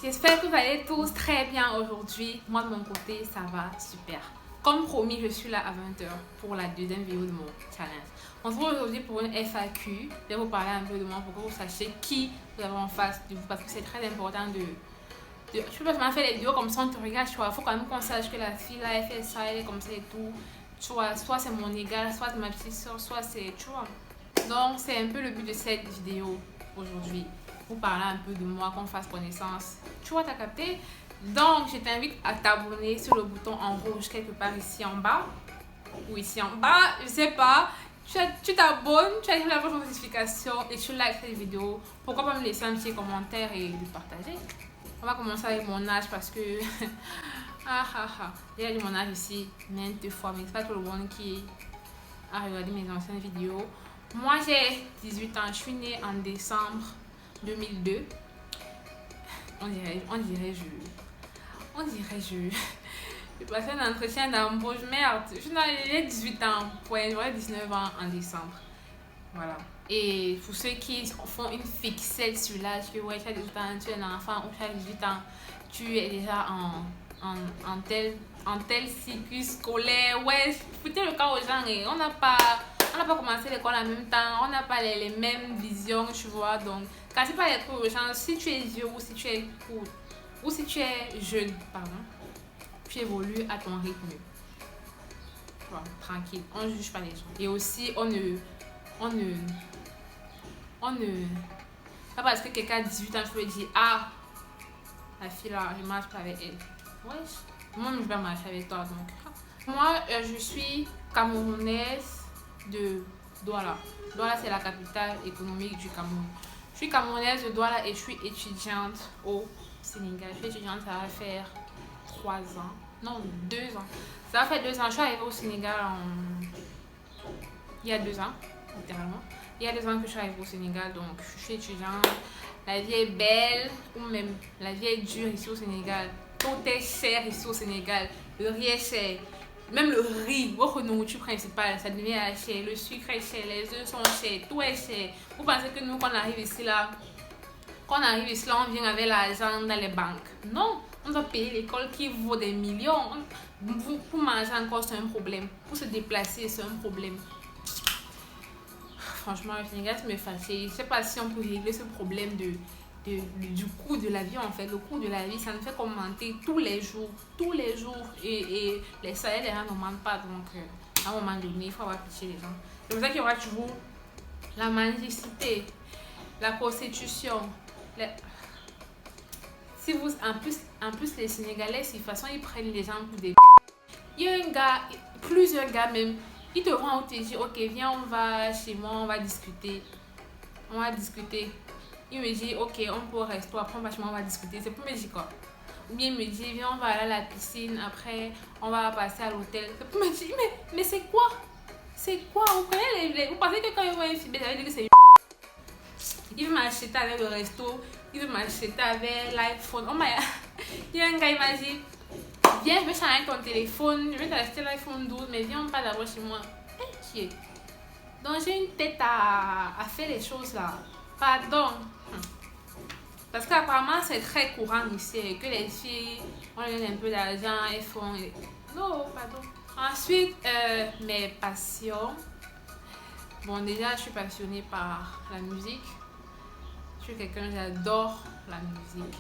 J'espère que vous allez tous très bien aujourd'hui. Moi de mon côté, ça va super. Comme promis, je suis là à 20h pour la deuxième vidéo de mon challenge. On se retrouve aujourd'hui pour une FAQ. Je vais vous parler un peu de moi pour que vous sachiez qui vous avez en face de vous. Parce que c'est très important je peux pas seulement faire des vidéos comme ça, on te regarde, tu vois. Il faut quand même qu'on sache que la fille là, elle fait ça, elle est comme ça et tout. Tu vois, soit c'est mon égal, soit c'est ma petite soeur, soit c'est, tu vois. Donc, c'est un peu le but de cette vidéo aujourd'hui. Pour parler un peu de moi, qu'on fasse connaissance. Tu vois, t'as capté? Donc, je t'invite à t'abonner sur le bouton en rouge quelque part ici en bas. Ou ici en bas, je sais pas. Tu t'abonnes, tu actives la cloche de notification et tu likes cette vidéo. Pourquoi pas me laisser un petit commentaire et le partager? On va commencer avec mon âge parce que... J'ai dit mon âge ici maintes fois, mais c'est pas tout le monde qui a regardé mes anciennes vidéos. Moi, j'ai 18 ans. Je suis née en décembre 2002. On dirait j'ai passé un entretien d'embauche. Merde, j'ai 18 ans. Ouais, j'aurai 19 ans en décembre. Voilà. Et pour ceux qui font une fixette sur l'âge, que ouais, tu as 18 ans, tu es un enfant, ou tu as 18 ans, tu es déjà en tel cycle scolaire. Ouais, foutez le cas aux gens. Et on n'a pas commencé l'école en même temps, on n'a pas les mêmes visions, tu vois. Donc, cassez pas les trucs aux gens. Si tu es vieux ou si tu es court, ou si tu es jeune, pardon, tu évolues à ton rythme. Tu vois, tranquille. On ne juge pas les gens. Et aussi, on ne pas parce que quelqu'un a 18 ans, je peux dire, ah, la fille là, je marche pas avec elle. Ouais, moi, je vais pas marcher avec toi. Donc, moi, je suis camerounaise de Douala. Douala, c'est la capitale économique du Cameroun. Je suis camerounaise de Douala et je suis étudiante au Sénégal. Je suis étudiante, ça va faire 3 ans. Non, 2 ans. Ça va faire 2 ans. Je suis arrivée au Sénégal il y a 2 ans, littéralement. Il y a 2 ans que je suis arrivée au Sénégal, donc je suis étudiante. La vie est belle, ou même la vie est dure ici au Sénégal. Tout est cher ici au Sénégal. Le riz est cher. Même le riz, votre nourriture principale, ça devient cher. Le sucre est cher, les œufs sont chers, tout est cher. Vous pensez que nous, quand on arrive ici là, on vient avec l'argent dans les banques? Non, on doit payer l'école qui vaut des millions. Pour manger encore, c'est un problème. Pour se déplacer, c'est un problème. Franchement, le Sénégal, ça me fatigue. Je sais pas si on peut régler ce problème du coût de la vie. En fait, le coût de la vie, ça ne fait qu'augmenter tous les jours. Et les salaires, les gens n'augmentent pas. Donc, à un moment donné, il faut avoir pitié les gens. C'est pour ça qu'il y aura toujours la mendicité, la prostitution. Si vous, en plus, les Sénégalais, de toute façon, ils prennent les gens pour des... Il y a un gars, plusieurs gars même, ils te vont te dire, ok, viens, on va chez moi, on va discuter. Il me dit, ok, on peut rester, après on va chez moi, on va discuter. C'est pour me dire quoi? Ou bien il me dit, viens, on va aller à la piscine, après on va passer à l'hôtel. C'est pour me dire, mais c'est quoi? C'est quoi? Vous pensez que quand ils voient une fille, ça veut dire que c'est... Il veut m'acheter avec le resto, il veut m'acheter avec l'iPhone. Oh my... Il y a un gars, il m'a dit, viens, je vais changer ton téléphone, je vais t'acheter l'iPhone 12, mais viens, on part d'abord chez moi. Hey, donc j'ai une tête à faire les choses là. Pardon. Parce qu'apparemment c'est très courant ici, que les filles, on leur donne un peu d'argent, elles font... Non, pardon. Ensuite, mes passions. Bon, déjà, je suis passionnée par la musique. Je suis quelqu'un, j'adore la musique.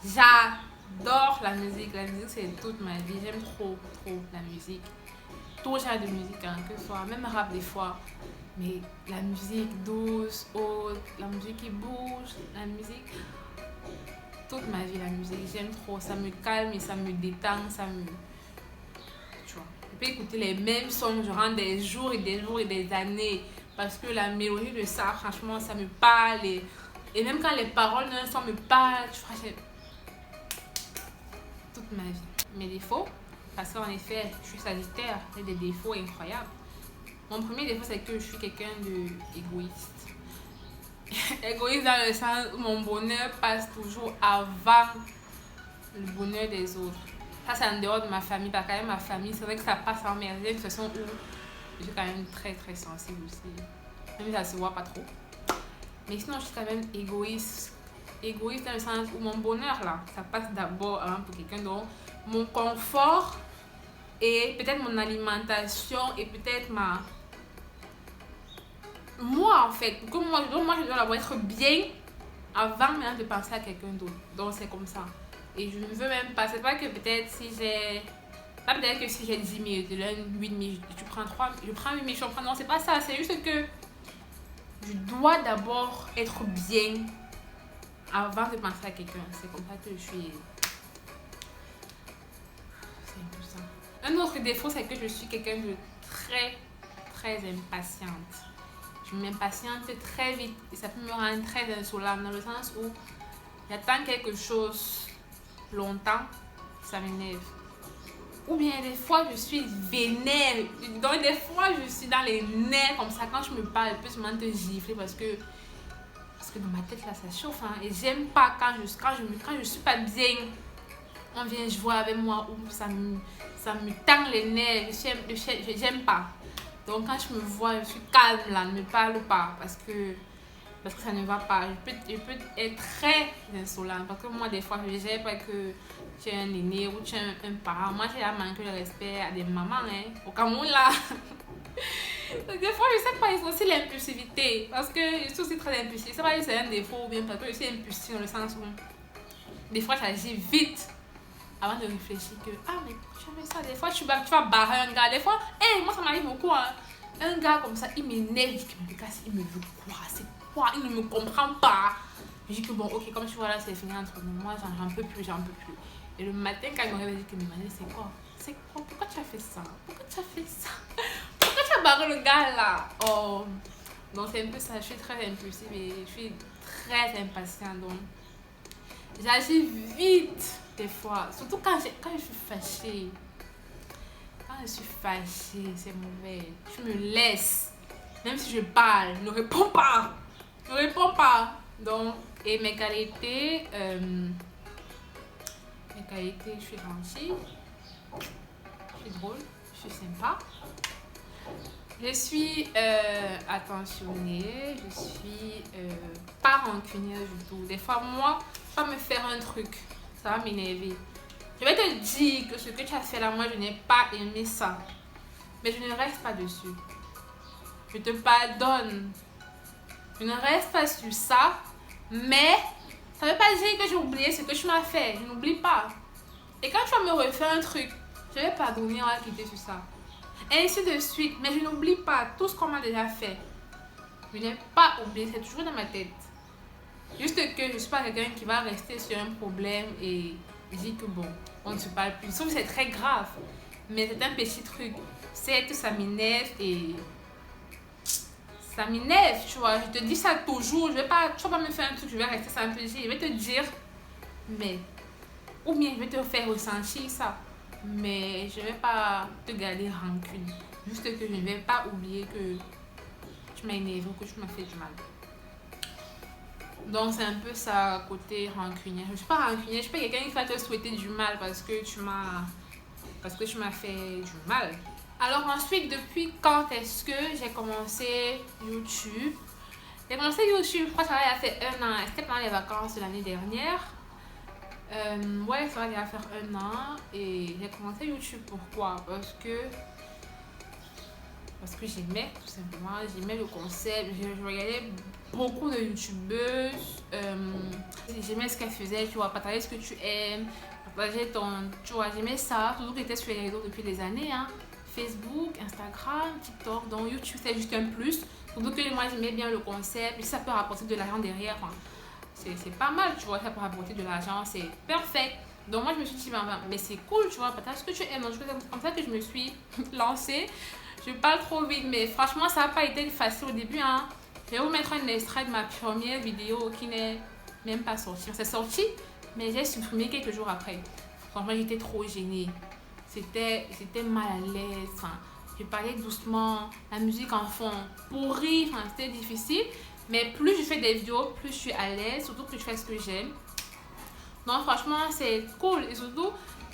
J'adore la musique. La musique, c'est toute ma vie. J'aime trop la musique. Tout genre de musique, hein, que ce soit, même rap des fois. Mais la musique douce, haute, la musique qui bouge, la musique... Toute ma vie, la musique, j'aime trop. Ça me calme et ça me détend, ça me... Tu vois. Je peux écouter les mêmes sons durant des jours et des années. Parce que la mélodie de ça, franchement, ça me parle. Et même quand les paroles d'un son me parlent, tu vois, toute ma vie. Mes défauts, parce qu'en effet, je suis sagittaire, j'ai des défauts incroyables. Mon premier défaut, c'est que je suis quelqu'un d'égoïste. Égoïste dans le sens où mon bonheur passe toujours avant le bonheur des autres. Ça, c'est en dehors de ma famille. Parce que quand même, ma famille, c'est vrai que ça passe en merveille. De toute façon, où je suis quand même très sensible aussi. Même si ça se voit pas trop. Mais sinon, je suis quand même égoïste égoïste dans le sens où mon bonheur là, ça passe d'abord avant pour quelqu'un d'autre. Mon confort et peut-être mon alimentation et peut-être moi en fait. Comme moi, je dois avoir être bien avant même de penser à quelqu'un d'autre. Donc c'est comme ça. Et je ne veux même pas. C'est pas que peut-être si j'ai. Pas peut-être que si j'ai 10 minutes, de 8 minutes, tu prends 3, je prends 8 minutes, je prends. Non, c'est pas ça. C'est juste que je dois d'abord être bien avant de penser à quelqu'un. C'est comme ça que je suis. C'est un peu ça. Un autre défaut, c'est que je suis quelqu'un de très, très impatiente. Je m'impatiente très vite et ça peut me rendre très insolente dans le sens où j'attends quelque chose longtemps, ça m'énerve. Ou bien des fois je suis vénère. Donc des fois je suis dans les nerfs comme ça. Quand je me parle, je peux seulement te gifler parce que dans ma tête là ça chauffe. Hein. Et j'aime pas quand je suis pas bien. On vient jouer avec moi ou ça me tend les nerfs. J'aime pas. Donc quand je me vois, je suis calme là, ne me parle pas parce que ça ne va pas. Je peux être très insolente parce que moi des fois je ne sais pas que tu es un aîné ou tu es un parent. Moi j'ai manqué le respect à des mamans hein. Au Cameroun là. Des fois je sais pas, il faut aussi l'impulsivité parce que je suis aussi très impulsive. C'est pas que c'est un défaut ou bien parce que je suis impulsive dans le sens où des fois j'agis vite avant de réfléchir que mais tu as fait ça. Des fois tu vas barrer un gars. Des fois, moi ça m'arrive beaucoup hein. Un gars comme ça, il m'énerve, il me veut quoi, c'est quoi, il ne me comprend pas. Je dis que bon, ok, comme tu vois là, c'est fini entre nous, moi j'en peux plus. Et le matin, quand il me réveille, il me dit c'est quoi, pourquoi tu as fait ça, pourquoi tu as barré le gars là. Oh, donc c'est un peu ça, je suis très impulsive et je suis très impatiente, donc j'agis vite des fois, surtout quand je suis fâchée. Quand je suis fâchée, c'est mauvais. Tu me laisses. Même si je parle, ne réponds pas. Donc, et mes qualités, je suis gentille. Je suis drôle. Je suis sympa. Je suis attentionnée. Je suis pas rancunière du tout. Des fois, moi, pas me faire un truc. Ça va m'énerver. Je vais te dire que ce que tu as fait là, moi, je n'ai pas aimé ça. Mais je ne reste pas dessus. Je te pardonne. Je ne reste pas sur ça. Mais ça ne veut pas dire que j'ai oublié ce que tu m'as fait. Je n'oublie pas. Et quand tu vas me refaire un truc, je vais pardonner, on va quitter sur ça. Et ainsi de suite. Mais je n'oublie pas tout ce qu'on m'a déjà fait. Je n'ai pas oublié. C'est toujours dans ma tête. Juste que je ne suis pas quelqu'un qui va rester sur un problème et dire que bon, on ne se parle plus. Sauf que c'est très grave. Mais c'est un petit truc. C'est que ça m'énerve et ça m'énerve, tu vois. Je te dis ça toujours. Tu vas pas me faire un truc, je vais rester ça un peu. Je vais te dire, mais ou bien je vais te faire ressentir ça. Mais je vais pas te garder rancune. Juste que je ne vais pas oublier que tu m'as énervé ou que tu m'as fait du mal. Donc c'est un peu ça côté rancunière. Je suis pas rancunière, je suis pas quelqu'un qui va te souhaiter du mal parce que tu m'as fait du mal. Alors ensuite, depuis quand est-ce que j'ai commencé YouTube? J'ai commencé YouTube, je crois que ça va faire 1 an. C'était pendant les vacances de l'année dernière. Ouais, ça va déjà faire 1 an. Et j'ai commencé YouTube pourquoi? Parce que j'aimais tout simplement, j'aimais le concept, je regardais beaucoup de youtubeuses, j'aimais ce qu'elles faisaient, tu vois, partager ce que tu aimes, partager tu vois, j'aimais ça, surtout que j'étais sur les réseaux depuis des années, hein. Facebook, Instagram, TikTok, donc YouTube c'est juste un plus, surtout que moi j'aimais bien le concept, et ça peut rapporter de l'argent derrière, hein. C'est pas mal, tu vois, ça peut rapporter de l'argent, c'est parfait. Donc moi je me suis dit, mais c'est cool, tu vois, partage ce que tu aimes, donc c'est comme ça que je me suis lancée. Je parle trop vite, mais franchement, ça n'a pas été facile au début. Hein. Je vais vous mettre un extrait de ma première vidéo qui n'est même pas sortie. C'est sorti, mais j'ai supprimé quelques jours après. Franchement, j'étais trop gênée. J'étais mal à l'aise. Enfin, je parlais doucement, la musique en fond, pour rire. Enfin, c'était difficile. Mais plus je fais des vidéos, plus je suis à l'aise. Surtout que je fais ce que j'aime. Donc, franchement, c'est cool. Et surtout,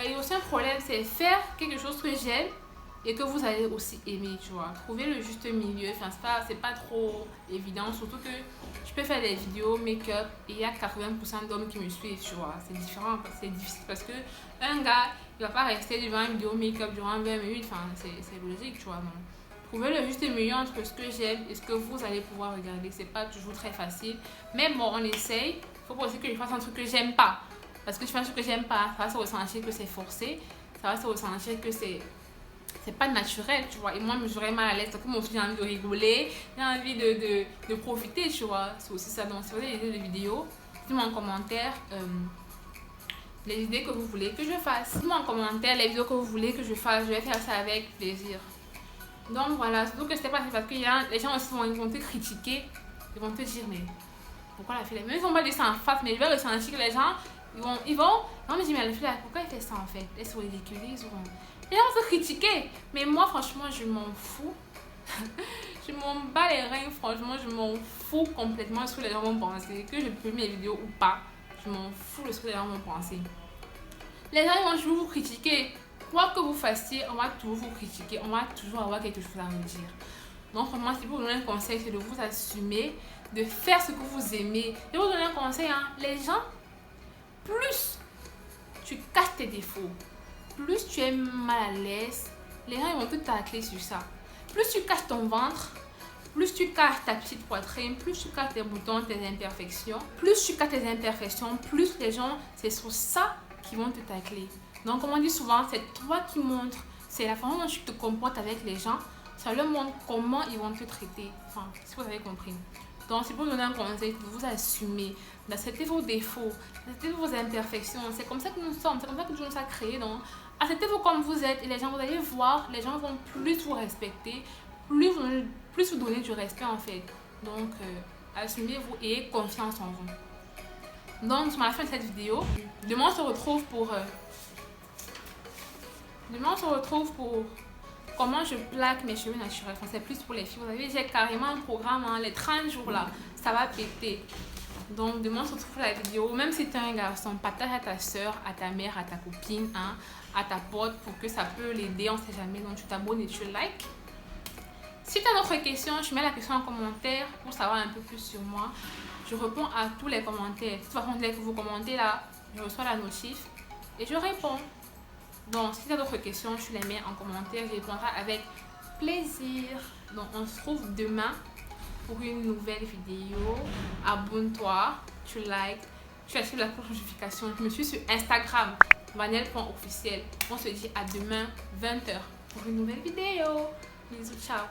il y a aussi un problème, c'est faire quelque chose que j'aime. et que vous allez aussi aimer, tu vois. Trouver le juste milieu, enfin c'est pas trop évident, surtout que je peux faire des vidéos make-up et il y a 80% d'hommes qui me suivent, tu vois. C'est différent, c'est difficile parce que un gars, il va pas rester devant une vidéo make-up durant 20 minutes, enfin c'est logique, tu vois. Non. Trouver le juste milieu entre ce que j'aime et ce que vous allez pouvoir regarder, c'est pas toujours très facile, mais bon, on essaye. Faut pas aussi que je fasse un truc que j'aime pas, parce que je fais un truc que j'aime pas, ça va se ressentir que c'est forcé, ça va se ressentir que c'est pas naturel, tu vois. Et moi, je serais mal à l'aise. Donc, moi aussi, j'ai envie de rigoler, j'ai envie de profiter, tu vois. C'est aussi ça. Donc, si vous avez des idées de vidéos, dites-moi en commentaire les idées que vous voulez que je fasse. Dites-moi en commentaire les vidéos que vous voulez que je fasse. Je vais faire ça avec plaisir. Donc, voilà. Surtout que c'est pas parce que les gens aussi vont te critiquer. Ils vont te dire, mais pourquoi la fille là? Même si on va dire ça en face, mais je vais ressentir que les gens, ils vont me dire, mais la fille là, pourquoi elle fait ça en fait? Elle se ridiculise ou... Les gens vont se critiquer, mais moi franchement je m'en fous. Je m'en bats les reins, franchement je m'en fous complètement de ce que les gens vont penser. Que je publie mes vidéos ou pas, je m'en fous de ce que les gens vont penser. Les gens vont toujours vous critiquer. Quoi que vous fassiez, on va toujours vous critiquer. On va toujours avoir quelque chose à vous dire. Donc moi, si vous donner un conseil, c'est de vous assumer, de faire ce que vous aimez. Je vais vous donner un conseil, hein. Les gens, plus tu caches tes défauts, plus tu es mal à l'aise, les gens ils vont te tacler sur ça. Plus tu caches ton ventre, plus tu caches ta petite poitrine, plus tu caches tes boutons, tes imperfections, plus tu caches tes imperfections, plus les gens, c'est sur ça qu'ils vont te tacler. Donc, comme on dit souvent, c'est toi qui montres, c'est la façon dont tu te comportes avec les gens, ça leur montre comment ils vont te traiter. Enfin, si vous avez compris. Donc, c'est pour vous donner un conseil, de vous assumer, d'accepter vos défauts, d'accepter vos imperfections. C'est comme ça que nous sommes, c'est comme ça que Dieu nous a créés. Donc, acceptez-vous comme vous êtes et les gens, vous allez voir, les gens vont plus vous respecter, plus vous donner du respect en fait. Donc, assumez-vous et ayez confiance en vous. Donc, sur la fin de cette vidéo, demain on se retrouve pour comment je plaque mes cheveux naturels. Enfin, c'est plus pour les filles. Vous savez, j'ai carrément un programme, hein, les 30 jours là, ça va péter. Donc, demain on se retrouve pour la vidéo. Même si tu es un garçon, partage à ta soeur, à ta mère, à ta copine, hein, à ta pote pour que ça peut l'aider, on sait jamais. Donc, tu t'abonnes et tu likes. Si tu as d'autres questions, je mets la question en commentaire pour savoir un peu plus sur moi. Je réponds à tous les commentaires. De toute façon, dès que vous commentez là, je reçois la notif et je réponds. Donc, si tu as d'autres questions, tu les mets en commentaire. Je répondrai avec plaisir. Donc, on se retrouve demain pour une nouvelle vidéo. Abonne-toi, tu likes, tu actives la cloche de notification. Je me suis sur Instagram, vanel.officiel. On se dit à demain, 20 h, pour une nouvelle vidéo. Bisous, ciao.